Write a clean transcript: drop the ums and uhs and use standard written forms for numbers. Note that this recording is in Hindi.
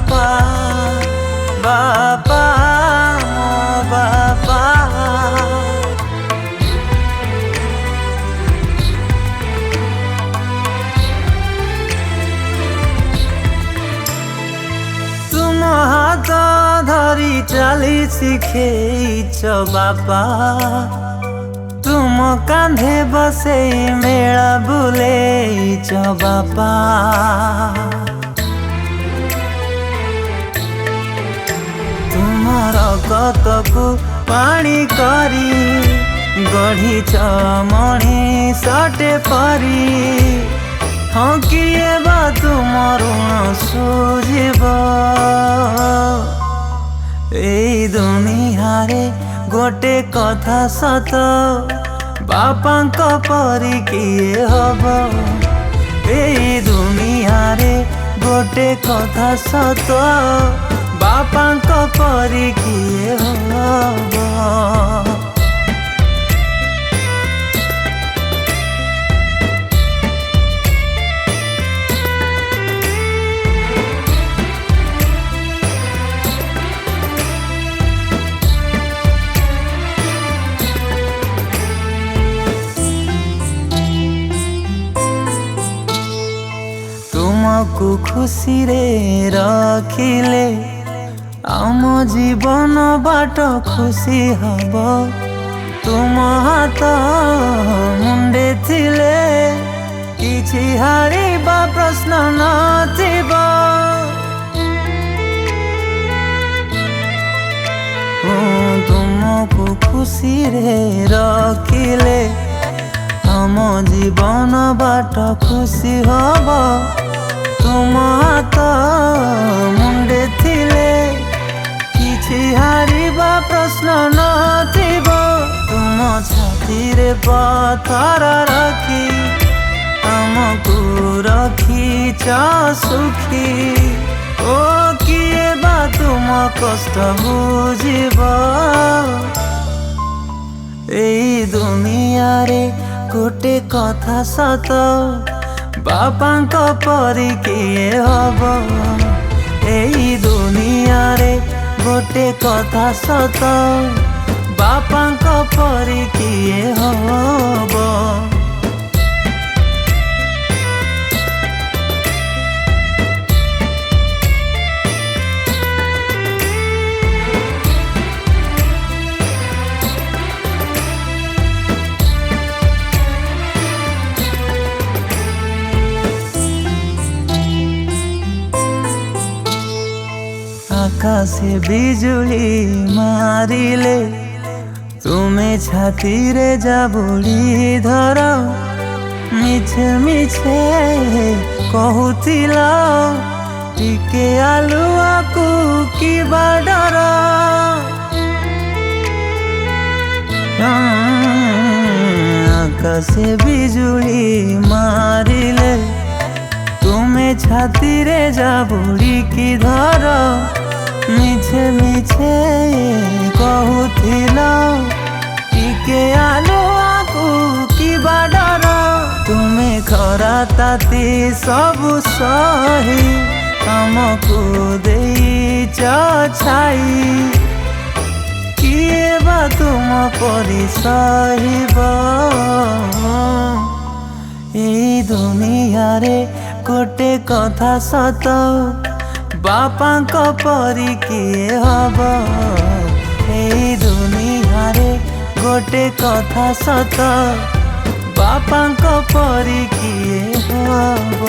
बापा बापा मो बापा। तुम हाथ धरी चाली शिखेइछ बापा, तुम कांधे बसे मेला बुलेइछ बापा। तुमर कतकु पानी करी गढ़ीछ मणिषटे परी। हाँ किए बा तुम ऋण सुझिब एई दुनियारे गोटे कथा सत, बापांक परी किए हब। एई दुनियारे गोटे कथा सत, बापांक परी किए हब। तुमको खुशी रे रखिले आम जीवन बाट खुशी हब। तुम हाथ मुंडे थिले किछि हारिबा प्रश्न नथिब। तुमको खुशी रे रखिले आम जीवन बाट खुशी हब। तुम हाथ मुंडे थिले किछि हारिबा प्रश्न नथिब। तुम छाती रे पत्थर रखी आमको रखिछ सुखी। ओ किए बा तुम कष्ट बुझिब एई दुनिया रे गोटे कथा सत, बापांक परी किए हब। एई दुनिया रे गोटे कथा सत, बापांक परी किए हब। आकाशे बिजुली मारिले तुम्हें छाती रे जाबुड़ी धर। मिछे मिछे कहूतिला टिके आलुआ को की डर। आकाशे बिजुली मारिले तुम्हें छाती रे जाबुड़ी की धर। मिछे मिछे कहूतिला टिके आलुआ को की डर। तुम्हें खरा ताती सबु सही आमको देइछ छाई। किए बा तुम परी सहिब एई दुनिया रे गोटे कथा सत, बापांक परी किए हब। एई दुनिया रे गोटे कथा सत, बापांक परी किए हब।